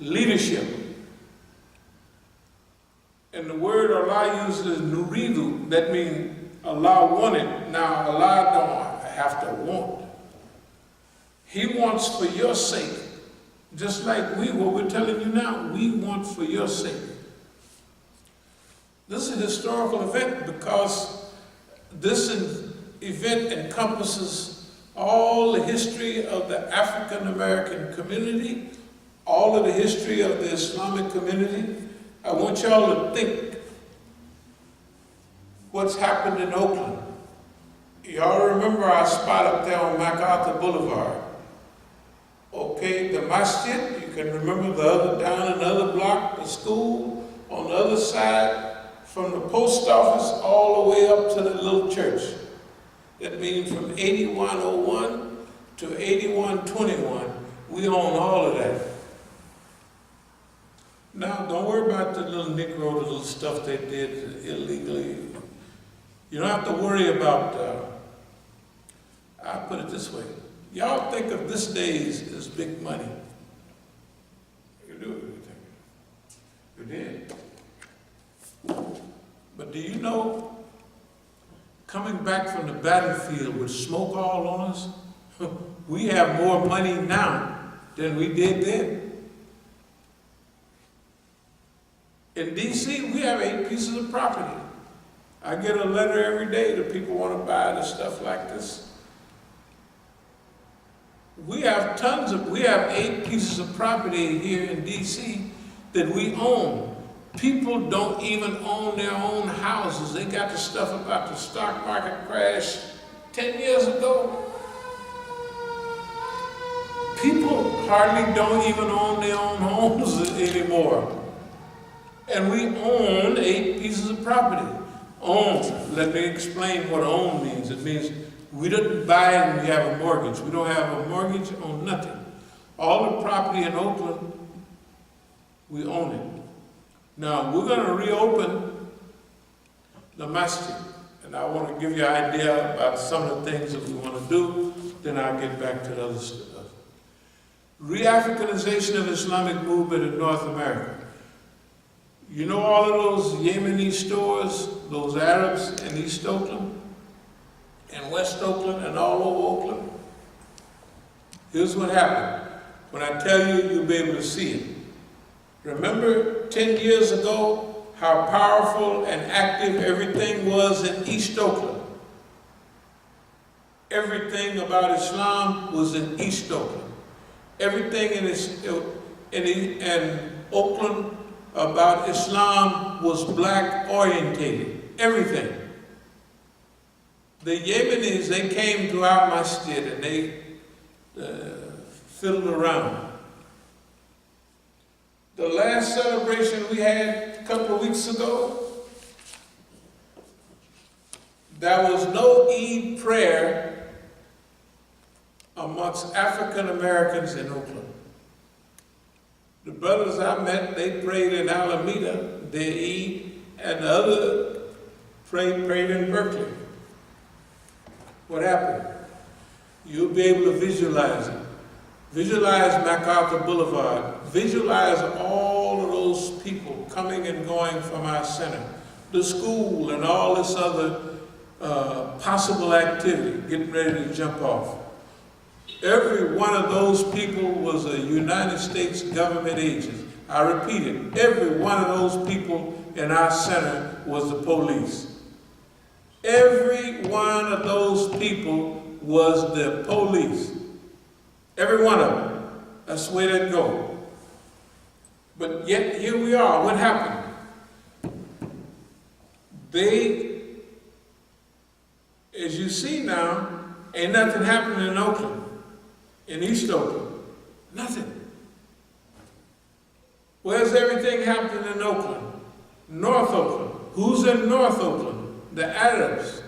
leadership. And the word Allah uses is nuridu, that means Allah wanted. Now Allah don't have to want. He wants for your sake. Just like what we're telling you now, we want for your sake. This is a historical event because this event encompasses all the history of the African American community, all of the history of the Islamic community. I want y'all to think what's happened in Oakland. Y'all remember our spot up there on MacArthur Boulevard. Okay, the Masjid, you can remember down another block, the school on the other side, from the post office all the way up to the little church. That means from 8101 to 8121, we own all of that. Now, don't worry about the little Negro, the little stuff they did illegally. You don't have to worry about, I'll put it this way. Y'all think of this days as big money. You do it, you did. But do you know, coming back from the battlefield with smoke all on us, we have more money now than we did then. In DC, we have 8 pieces of property. I get a letter every day that people want to buy the stuff like this. We have we have 8 pieces of property here in DC that we own. People don't even own their own houses. They got the stuff about the stock market crash 10 years ago. People hardly don't even own their own homes anymore. And we own 8 pieces of property. Own, let me explain what own means. It means we didn't buy it and we have a mortgage. We don't have a mortgage on nothing. All the property in Oakland, we own it. Now, we're going to reopen the Masjid. And I want to give you an idea about some of the things that we want to do. Then I'll get back to the other stuff. Re-Africanization of Islamic movement in North America. You know all of those Yemeni stores, those Arabs in East Oakland, and West Oakland, and all over Oakland? Here's what happened. When I tell you, you'll be able to see it. Remember 10 years ago how powerful and active everything was in East Oakland? Everything about Islam was in East Oakland. Everything in Oakland about Islam was black orientated. Everything. The Yemenis, they came to our masjid and they fiddled around. The last celebration we had a couple of weeks ago, there was no Eid prayer amongst African Americans in Oakland. The brothers I met, they prayed in Alameda, their Eid, and the other prayed in Berkeley. What happened? You'll be able to visualize it. Visualize MacArthur Boulevard. Visualize all of those people coming and going from our center. The school and all this other possible activity, getting ready to jump off. Every one of those people was a United States government agent. I repeat it, every one of those people in our center was the police. Every one of those people was the police. Every one of them. That's the way that goes. But yet, here we are. What happened? They, as you see now, ain't nothing happening in Oakland. In East Oakland. Nothing. Where's everything happening in Oakland? North Oakland. Who's in North Oakland? The Arabs.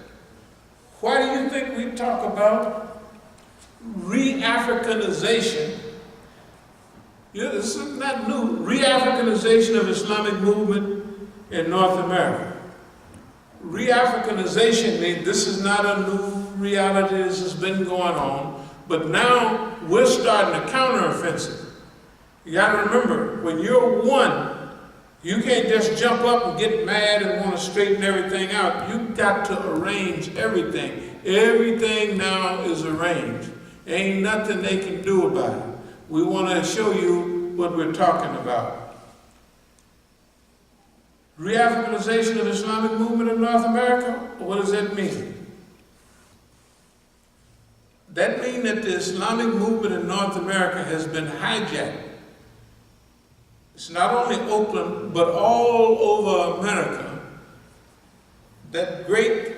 Why do you think we talk about re-Africanization? Yeah, this is not new. Re-Africanization of Islamic movement in North America. Re-Africanization means this is not a new reality. This has been going on. But now we're starting a counteroffensive. You gotta remember, when you're one, you can't just jump up and get mad and want to straighten everything out. You've got to arrange everything. Everything now is arranged. Ain't nothing they can do about it. We want to show you what we're talking about. Re-Africanization of Islamic movement in North America? What does that mean? That means that the Islamic movement in North America has been hijacked. It's not only Oakland, but all over America. That great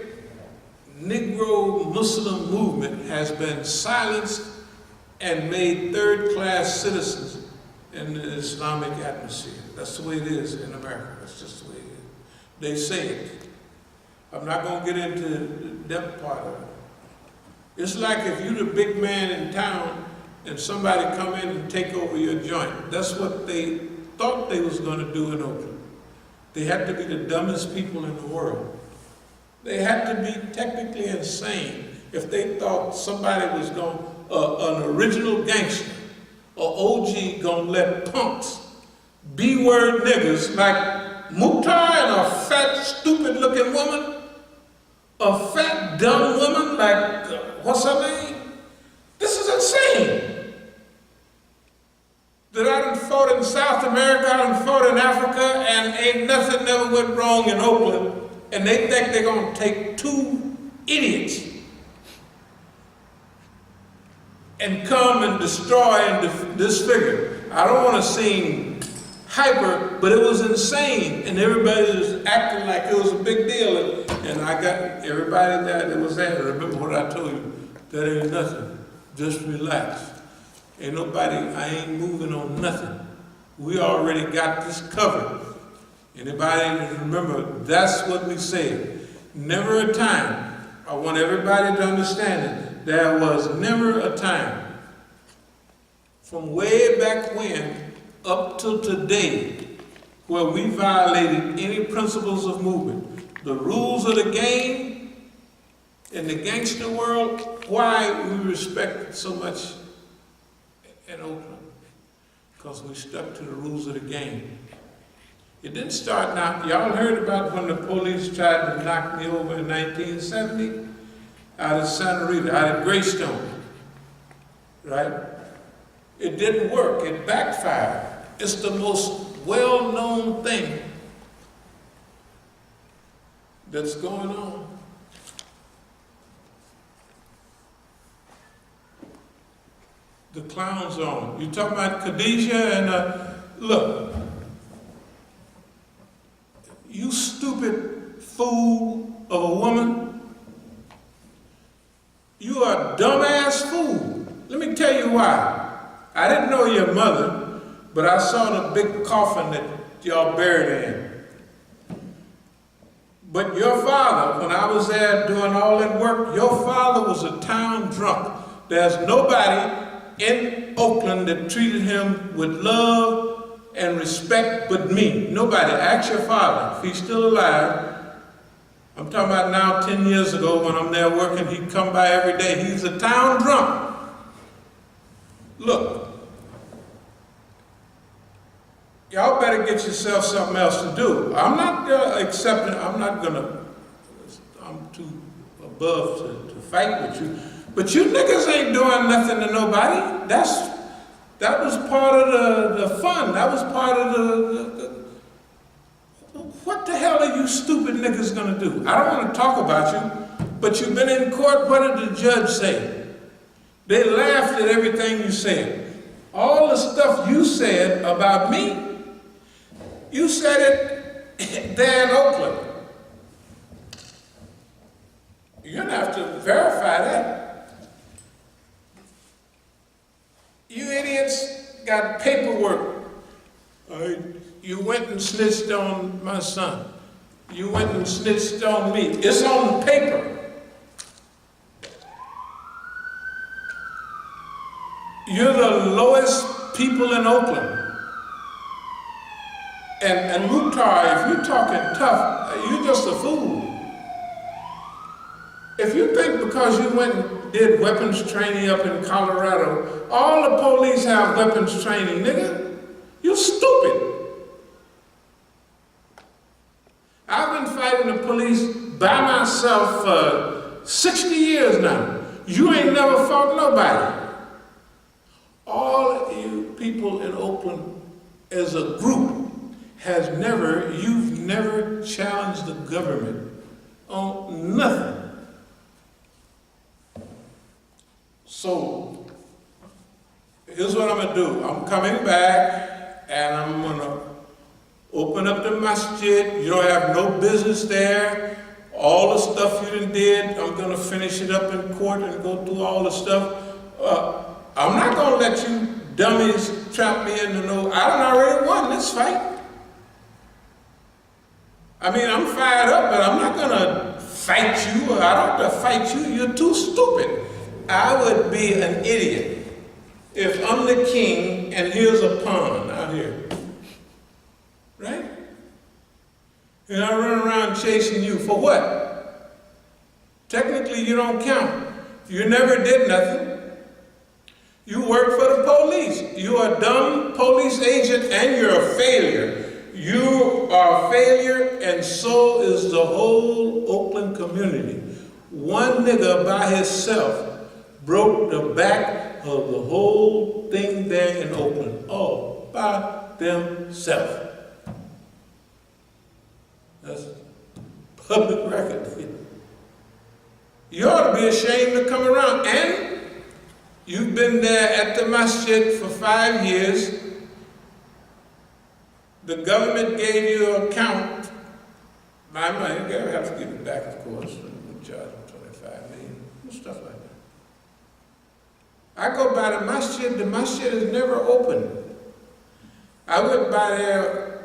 Negro Muslim movement has been silenced and made third-class citizens in the Islamic atmosphere. That's the way it is in America. That's just the way it is. They say it. I'm not going to get into that part of it. It's like if you're the big man in town and somebody come in and take over your joint. That's what they thought they was going to do in Oakland. They had to be the dumbest people in the world. They had to be technically insane if they thought somebody was going, an original gangster or OG gonna let punks, B-word niggas like Mukhtar and a fat, stupid looking woman, a fat, dumb woman like, what's her name? This is insane. That I done fought in South America, I done fought in Africa, and ain't nothing never went wrong in Oakland, and they think they're gonna take two idiots and come and destroy and disfigure. I don't want to seem hyper, but it was insane, and everybody was acting like it was a big deal, and I got everybody that was there. Remember what I told you, that ain't nothing, just relax. Ain't nobody, I ain't moving on nothing. We already got this covered. Anybody remember, that's what we said. Never a time, I want everybody to understand it, there was never a time from way back when up till today where we violated any principles of movement. The rules of the game in the gangster world, why we respect so much in Oakland, because we stuck to the rules of the game. It didn't start now. Y'all heard about when the police tried to knock me over in 1970 out of Santa Rita, out of Greystone, right? It didn't work. It backfired. It's the most well-known thing that's going on. The clown's on. You talking about Khadijah and look, you stupid fool of a woman, you are a dumbass fool. Let me tell you why. I didn't know your mother, but I saw the big coffin that y'all buried in. But your father, when I was there doing all that work, your father was a town drunk. There's nobody in Oakland that treated him with love and respect but me. Nobody. Ask your father if he's still alive. I'm talking about now 10 years ago when I'm there working, he'd come by every day. He's a town drunk. Look, y'all better get yourself something else to do. I'm not accepting, I'm too above to fight with you. But you niggas ain't doing nothing to nobody. That was part of the fun. That was part of the what the hell are you stupid niggas gonna do? I don't want to talk about you, but you've been in court. What did the judge say? They laughed at everything you said. All the stuff you said about me, you said it there in Oakland. You're gonna have to verify that. You idiots got paperwork. You went and snitched on my son. You went and snitched on me. It's on paper. You're the lowest people in Oakland. And Mukhtar, if you're talking tough, you're just a fool. If you think because you went and did weapons training up in Colorado, all the police have weapons training, nigga. You're stupid. I've been fighting the police by myself for 60 years now. You ain't never fought nobody. All you people in Oakland as a group you've never challenged the government on nothing. So, here's what I'm gonna do. I'm coming back and I'm gonna open up the Masjid. You don't have no business there. All the stuff you done did, I'm gonna finish it up in court and go through all the stuff. I'm not gonna let you dummies trap me into no, I done already won this fight. I mean, I'm fired up, but I'm not gonna fight you. I don't have to fight you. You're too stupid. I would be an idiot if I'm the king and here's a pawn out here. Right? And I run around chasing you for what? Technically, you don't count. You never did nothing. You work for the police. You're a dumb police agent and you're a failure. You are a failure, and so is the whole Oakland community. One nigga by himself broke the back of the whole thing there in Oakland, all by themselves. That's public record. You ought to be ashamed to come around. And you've been there at the Masjid for 5 years. The government gave you an account. My money, you have to give it back, of course. We charge them $25 million, stuff like that. I go by the Masjid is never open. I went by there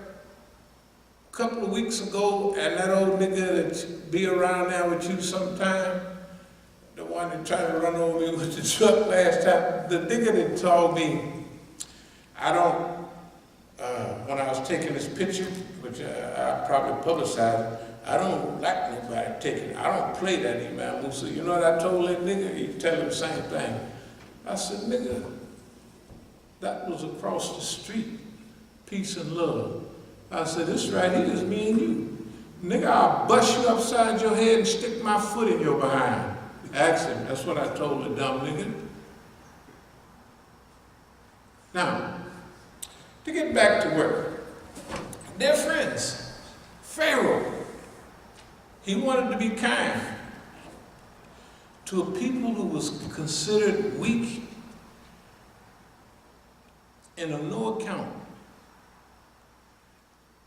a couple of weeks ago, and that old nigga that be around there with you sometime, the one that tried to run over me with the truck last time, the nigga that told me, when I was taking this picture, which I probably publicized, I don't like nobody taking it. I don't play that Imam Musa. You know what I told that nigga? He tell him the same thing. I said, nigga, that was across the street. Peace and love. I said, this right here is me and you. Nigga, I'll bust you upside your head and stick my foot in your behind. Ask him. That's what I told the dumb nigga. Now, to get back to work, dear friends, Pharaoh, he wanted to be kind to a people who was considered weak and of no account.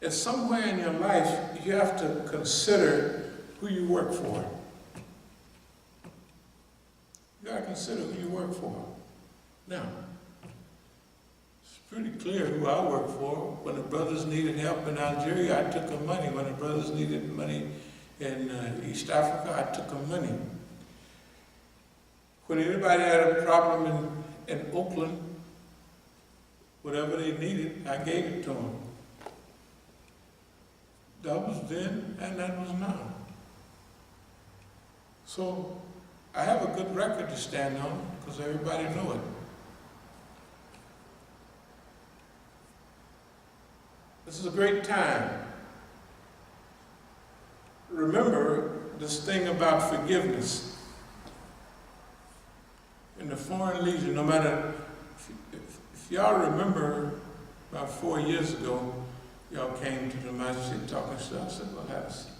And somewhere in your life, you have to consider who you work for. You gotta consider who you work for. Now, pretty clear who I work for. When the brothers needed help in Algeria, I took them money. When the brothers needed money in East Africa, I took them money. When anybody had a problem in Oakland, whatever they needed, I gave it to them. That was then, and that was now. So I have a good record to stand on, because everybody knew it. This is a great time. Remember this thing about forgiveness. In the Foreign Legion, no matter, if y'all remember about 4 years ago, y'all came to the Masjid talking stuff. I said, well, have a seat.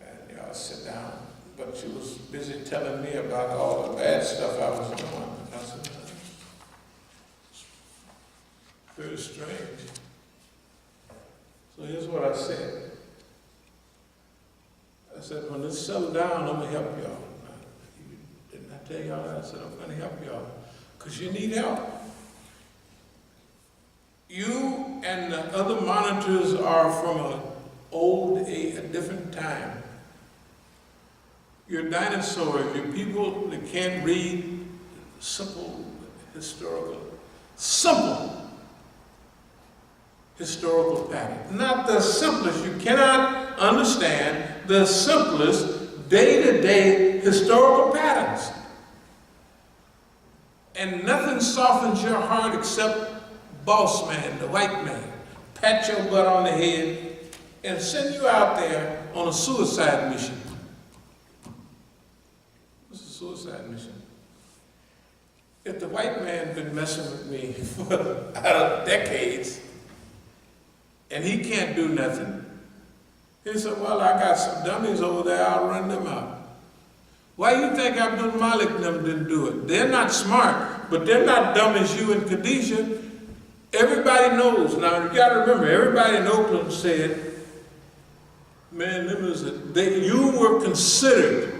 And y'all sit down. But she was busy telling me about all the bad stuff I was doing. I said, very strange. So here's what I said. I said, when this settles down, I'm going to help y'all. Didn't I tell y'all that? I said, I'm going to help y'all. Because you need help. You and the other monitors are from a different time. You're dinosaurs. You're people that can't read simple historical pattern. Not the simplest. You cannot understand the simplest day-to-day historical patterns. And nothing softens your heart except boss man, the white man, pat your butt on the head and send you out there on a suicide mission. What's a suicide mission? If the white man been messing with me for decades and he can't do nothing, he said, well, I got some dummies over there, I'll run them out. Why you think Abdul-Malik and them didn't do it? They're not smart, but they're not dumb as you and Khadijah. Everybody knows. Now, you gotta remember, everybody in Oakland said, man, you were considered.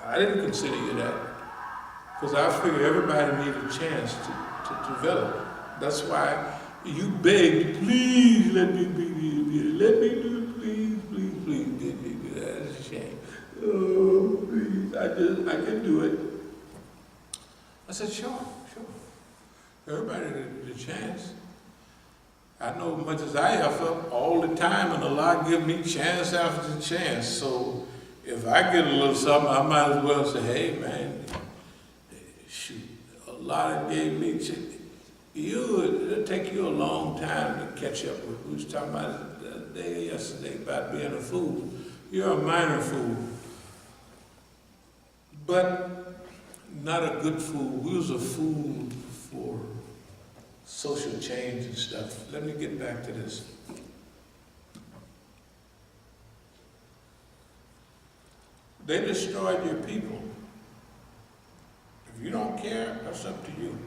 I didn't consider you that, because I figured everybody needed a chance to develop. That's why you begged, please let me be here, let me do it, please, please, please, get me. That's a shame. Oh, please, I can do it. I said, sure. Everybody needed a chance. I know as much as I effort all the time, and Allah give me chance after chance. So if I get a little something, I might as well say, hey man, shoot, Allah gave me chance. It'll take you a long time to catch up with. We was talking about it the day yesterday about being a fool. You're a minor fool, but not a good fool. We was a fool for social change and stuff. Let me get back to this. They destroyed your people. If you don't care, that's up to you.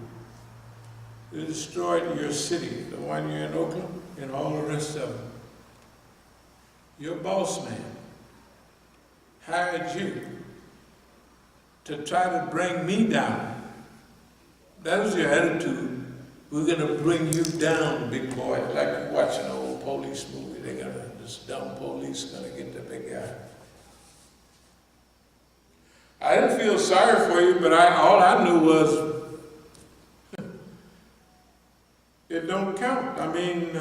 They destroyed your city, the one you're in Oakland, and all the rest of them. Your boss man hired you to try to bring me down. That was your attitude. We're gonna bring you down, big boy. Like you watch an old police movie. This dumb police gonna get the big guy. I didn't feel sorry for you, but all I knew was it don't count. I mean,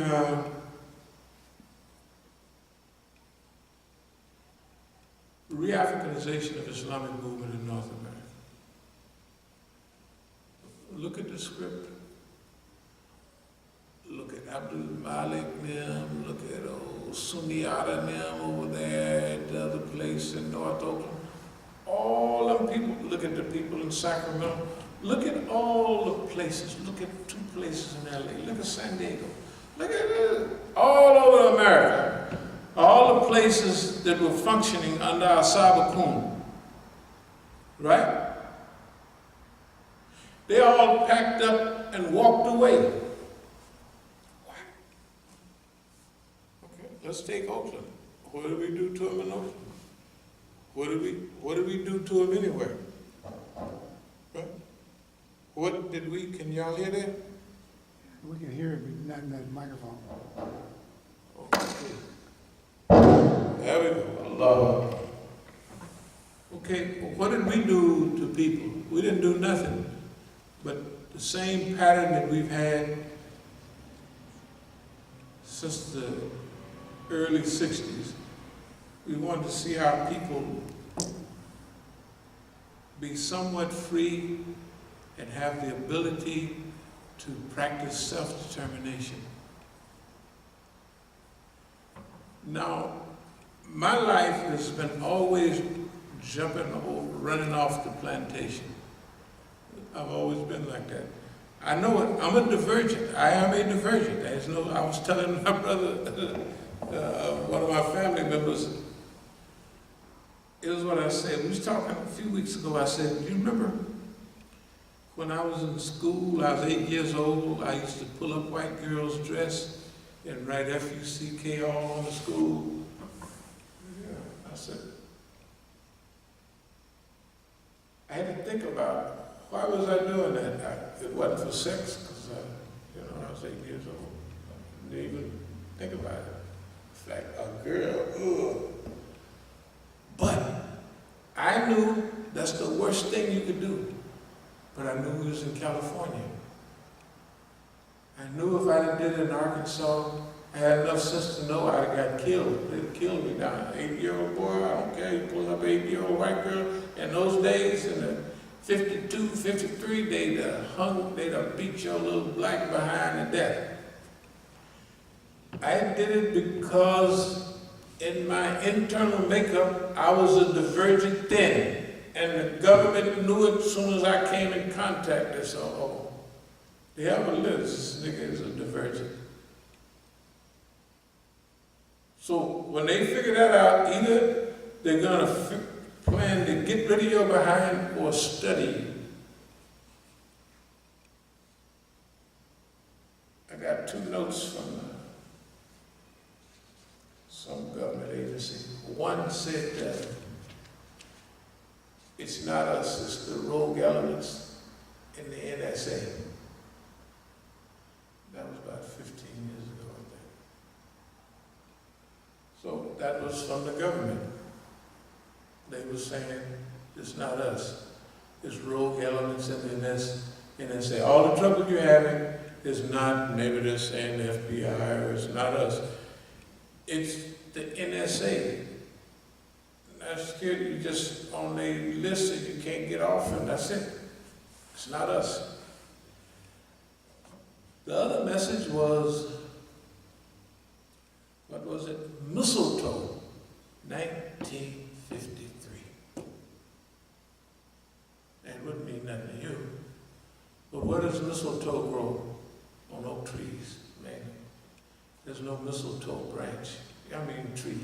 re-Africanization of Islamic movement in North America. Look at the script. Look at Abdul-Malik them, look at old Sunniyata them over there at the other place in North Oakland. All them people, look at the people in Sacramento. Look at all the places. Look at 2 places in LA. Look at San Diego. Look at it. All over America. All the places that were functioning under As-Sabiqun. Right? They all packed up and walked away. Let's take Oakland. What did we do to him in Oakland? What did we do to him anywhere? Right? What did we, can y'all hear that? We can hear it, but not in that microphone. Okay. There we go. Allah. Okay, what did we do to people? We didn't do nothing. But the same pattern that we've had since the early 60s, we wanted to see our people be somewhat free and have the ability to practice self-determination. Now, my life has been always jumping over, running off the plantation. I've always been like that. I know it, I'm a divergent. I am a divergent. There's no, I was telling my brother, one of my family members, it was what I said. We was talking a few weeks ago. I said, do you remember when I was in school, I was 8 years old, I used to pull up white girls' dress and write F-U-C-K all on the school? Yeah, I said, I had to think about why was I doing that. It wasn't for sex, because I was 8 years old. I didn't even think about it. It's like a girl, ugh. But I knew that's the worst thing you could do. But I knew we was in California. I knew if I did it in Arkansas, I had enough sense to know I'd got killed. They'd kill me down. 8-year-old boy, I don't care. You pull up an 8-year-old white girl. In those days, in the 52, 53, they'd have beat your little black behind to death. I did it because in my internal makeup, I was a divergent then. And the government knew it as soon as I came in contact. They said, oh, they ever lived, this nigga is a divergent. So when they figure that out, either they're gonna plan to get rid of your behind or study you. I got 2 notes from some government agency. One said that it's not us, it's the rogue elements in the NSA. That was about 15 years ago, I think. So that was from the government. They were saying, it's not us, it's rogue elements in the NSA. All the trouble you're having is not, maybe they're saying the FBI, or it's not us. It's the NSA. That's scared you just on a list that you can't get off, and that's it. It's not us. The other message was, what was it? Mistletoe, 1953. That wouldn't mean nothing to you. But where does mistletoe grow? On oak trees, man. There's no mistletoe branch. I mean tree.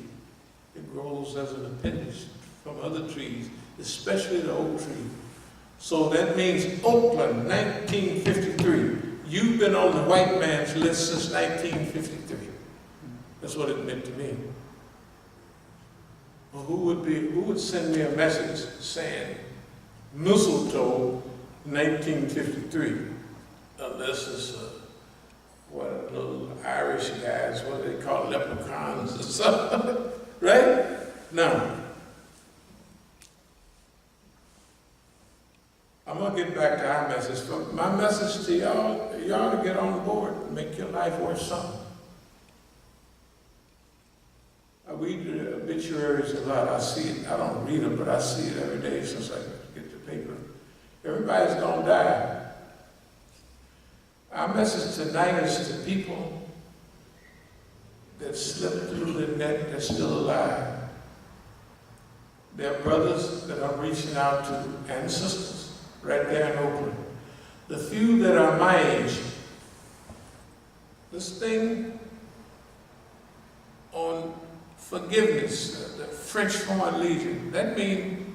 It grows as an appendage from other trees, especially the oak tree. So that means Oakland, 1953. You've been on the white man's list since 1953. That's what it meant to me. Well, who would send me a message saying mistletoe 1953? Unless it's what little Irish guys, what do they call leprechauns or something, right? Now, I'm gonna get back to our message. My message to y'all to get on board and make your life worth something. I read the obituaries a lot. I see it. I don't read them, but I see it every day since I get the paper. Everybody's gonna die. Our message tonight is to people that slipped through the net that's still alive. There are brothers that I'm reaching out to and sisters right there in Oakland. The few that are my age, this thing on forgiveness, the French Foreign Legion, that means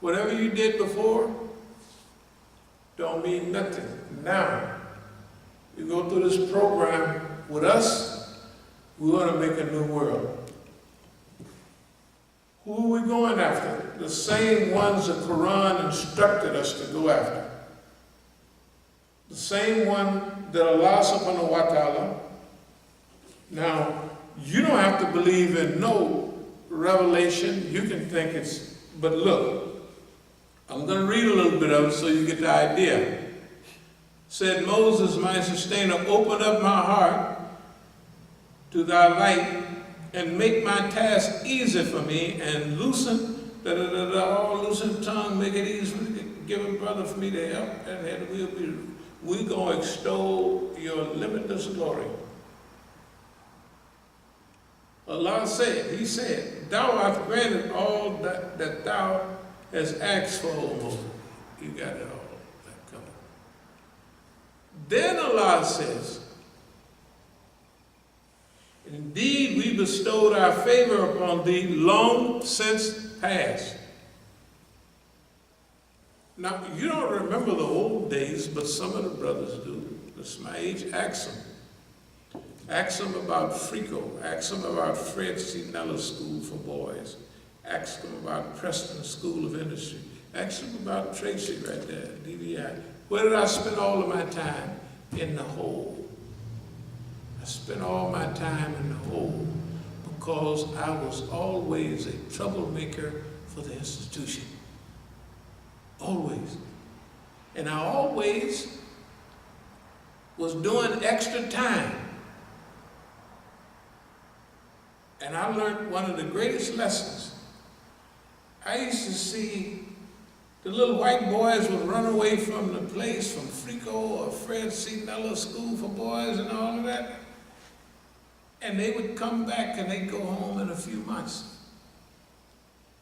whatever you did before don't mean nothing. Now, you go through this program with us, we want to make a new world. Who are we going after? The same ones the Quran instructed us to go after. The same one that Allah subhanahu wa ta'ala. Now, you don't have to believe in no revelation. You can think it's, but look, I'm going to read a little bit of it so you get the idea. Said Moses, my sustainer, open up my heart to thy light and make my task easy for me, and loosen, loosen tongue, make it easy, give a brother for me to help, and we're going to extol your limitless glory. Allah said, He said, thou hast granted all that thou hast asked for, O Moses. You got it all. Then Allah says, indeed we bestowed our favor upon thee long since past. Now, you don't remember the old days, but some of the brothers do. That's my age. Ask them. Ask them about Frico. Ask them about Fred C. Nellis School for Boys. Ask them about Preston School of Industry. Ask them about Tracy right there, DVI. Where did I spend all of my time? In the hole. I spent all my time in the hole because I was always a troublemaker for the institution. Always. And I always was doing extra time. And I learned one of the greatest lessons. I used to see The little white boys would run away from the place, from Frico or Fred Cinella's school for boys and all of that. And they would come back and they'd go home in a few months.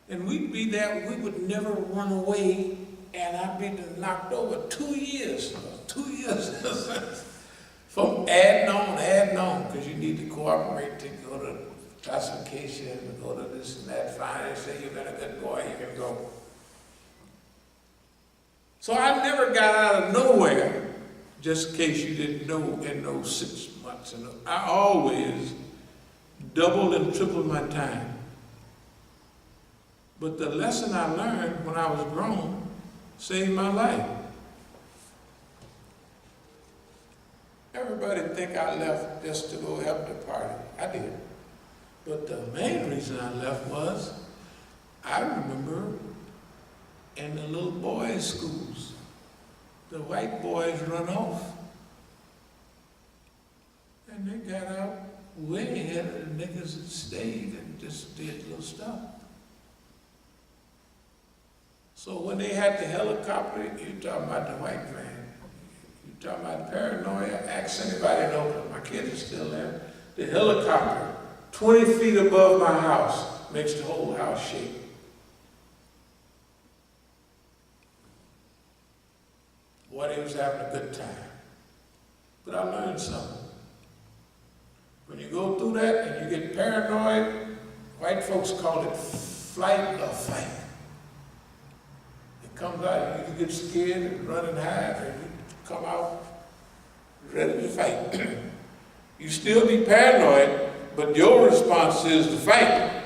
And we'd be there, we would never run away, and I'd be knocked over 2 years, 2 years from adding on, because you need to cooperate to go to classification, to go to this and that, finally say you've been a good boy, you can go. So I never got out of nowhere, just in case you didn't know, in those 6 months. And I always doubled and tripled my time. But the lesson I learned when I was grown saved my life. Everybody think I left just to go help the party. I did. But the main reason I left was, I remember in the little boys' schools, the white boys run off. And they got out way ahead of the niggas that stayed and just did little stuff. So when they had the helicopter, you talking about the white man, you talking about paranoia, ask anybody in Oakland, my kids are still there. The helicopter, 20 feet above my house, makes the whole house shake. Boy, they was having a good time. But I learned something. When you go through that and you get paranoid, white folks call it flight or fight. It comes out, you get scared and run and hide, and you come out ready to fight. You still be paranoid, but your response is to fight.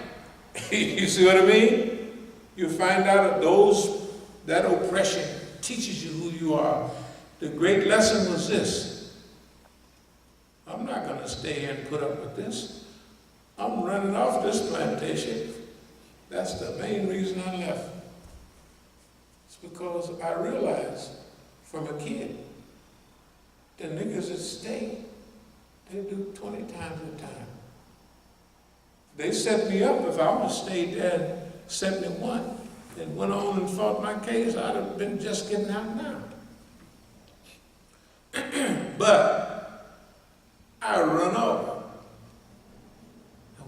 You see what I mean? You find out that that oppression teaches you who you are. The great lesson was this: I'm not going to stay here and put up with this. I'm running off this plantation. That's the main reason I left. It's because I realized from a kid, the niggas that stay, they do 20 times the time. They set me up. If I would have stayed there in 71 and went on and fought my case, I'd have been just getting out now. But I run off.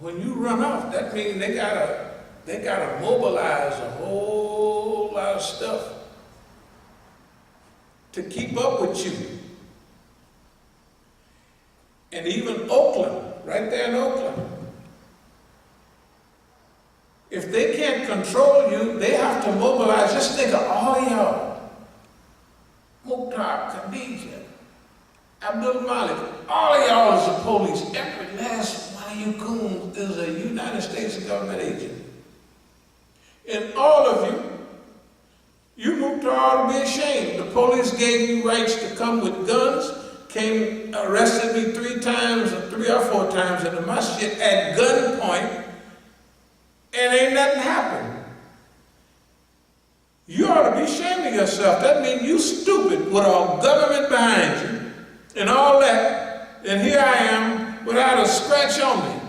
When you run off, that means they gotta mobilize a whole lot of stuff to keep up with you. And even Oakland, right there in Oakland, if they can't control you, they have to mobilize. Just think of all y'all. Mukhtar, Khadija, Abdul-Malik, all of y'all is the police. Every last one of you coons is a United States government agent. And all of you Mukhtar ought to be ashamed. The police gave you rights to come with guns, came, arrested me 3 times or 3 or 4 times in the Masjid at gunpoint, and ain't nothing happened. You ought to be ashamed of yourself. That means you stupid with all government behind you and all that, and here I am without a scratch on me.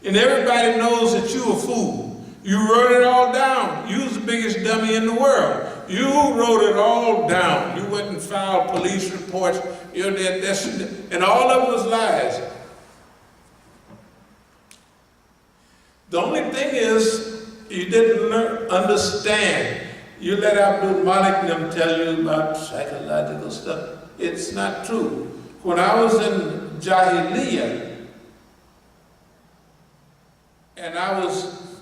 And everybody knows that you a fool. You wrote it all down. You was the biggest dummy in the world. You wrote it all down. You went and filed police reports. You did this and all of it was lies. The only thing is, you didn't understand. You let Abdul-Malik and them tell you about psychological stuff. It's not true. When I was in Jahiliyyah, and I was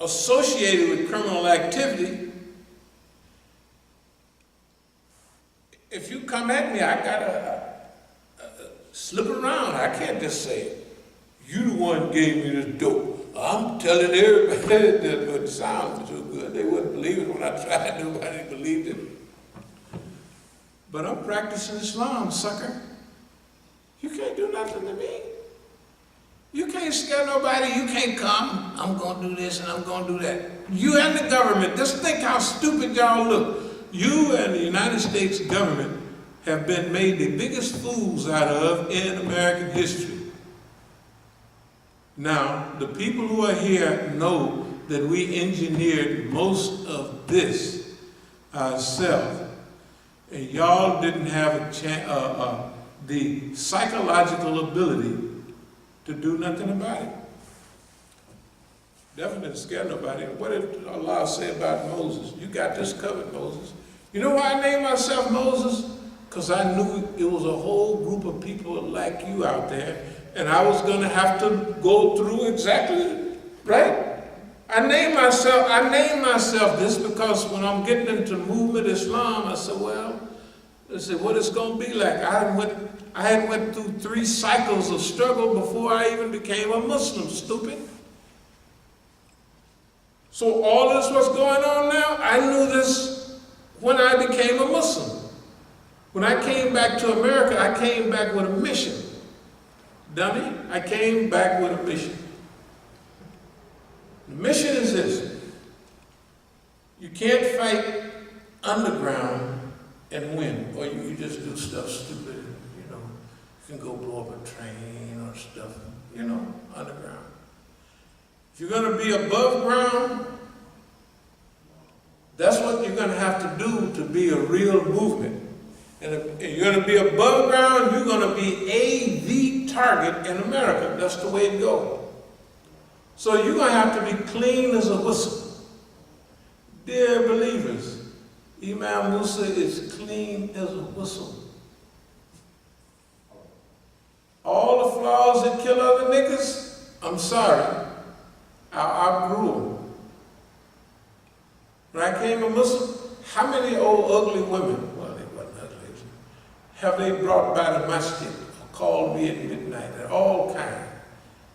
associated with criminal activity, if you come at me, I gotta slip around. I can't just say, you the one gave me this dope. I'm telling everybody that it sounds too good. They wouldn't believe it when I tried. Nobody believed it. But I'm practicing Islam, sucker. You can't do nothing to me. You can't scare nobody. You can't come. I'm going to do this and I'm going to do that. You and the government, just think how stupid y'all look. You and the United States government have been made the biggest fools out of in American history. Now, the people who are here know that we engineered most of this. ourselves. And y'all didn't have the psychological ability to do nothing about it. Definitely didn't scare nobody. What did Allah say about Moses? You got this covered, Moses. You know why I named myself Moses? Because I knew it was a whole group of people like you out there, and I was going to have to go through exactly, right? I named myself this because when I'm getting into movement Islam, I said, well, what it's going to be like. I had went through 3 cycles of struggle before I even became a Muslim, stupid. So all this what's going on now, I knew this when I became a Muslim. When I came back to America, I came back with a mission. Dummy, I came back with a mission. The mission is this. You can't fight underground and win, or you just do stuff stupid, you know. You can go blow up a train or stuff, you know, underground. If you're going to be above ground, that's what you're going to have to do to be a real movement. And if you're going to be above ground, you're going to be the target in America. That's the way it goes. So you're going to have to be clean as a whistle. Dear believers, Imam Musa is clean as a whistle. All the flaws that kill other niggas, I'm sorry, I outgrew them. When I came a Muslim, how many old ugly women, well, they weren't ugly, have they brought by the Masjid or called me at midnight, and all kinds.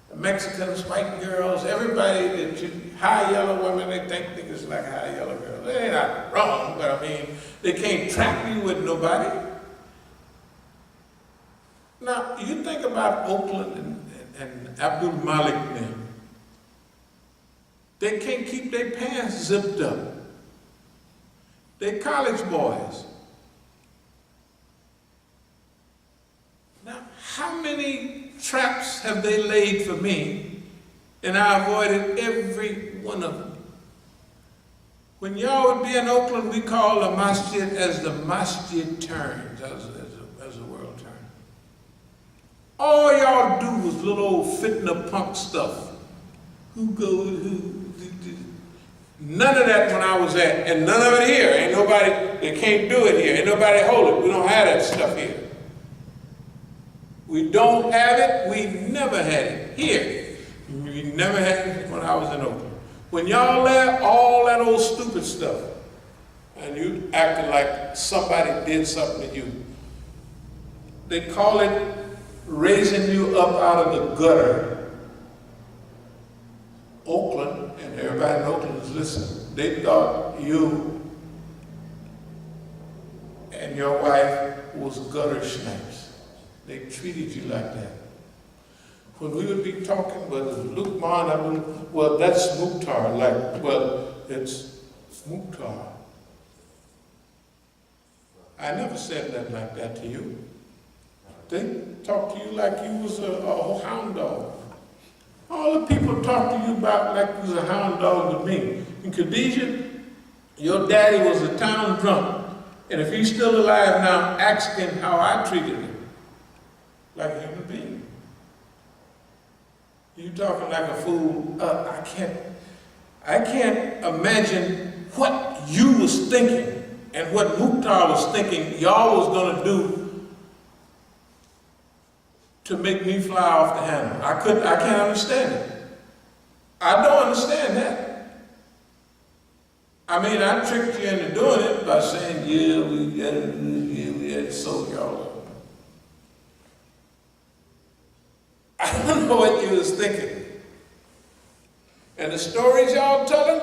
The Mexicans, white girls, everybody that high yellow women, they think niggas like high yellow girls. They ain't not wrong, but I mean, they can't trap me with nobody. Now, you think about Oakland and abdul-alim. They can't keep their pants zipped up. They're college boys. Now, how many traps have they laid for me? And I avoided every one of them. When y'all would be in Oakland, we call the Masjid as the Masjid turns, as the world turns. All y'all do was little old fitna punk stuff. Who goes, who? None of that when I was at, and none of it here. Ain't nobody, they can't do it here. Ain't nobody hold it. We don't have that stuff here. We don't have it. We never had it here. We never had it when I was in Oakland. When y'all let all that old stupid stuff, and you acted like somebody did something to you, they call it raising you up out of the gutter. Oakland, and everybody in Oakland is listening, they thought you and your wife was gutter snipes. They treated you like that. When we would be talking, well, Luke Man, well, that's Mukhtar, like, well, it's Mukhtar. I never said that like that to you. They talked to you like you was a hound dog. All the people talk to you about like you was a hound dog with me. In Khadijah, your daddy was a town drunk. And if he's still alive now, ask him how I treated him. Like a human being. You talking like a fool. I can't imagine what you was thinking and what Mukhtar was thinking y'all was gonna do to make me fly off the handle. I can't understand it. I don't understand that. I mean, I tricked you into doing it by saying, yeah, we had to sold y'all up. I don't know what you was thinking. And the stories y'all telling,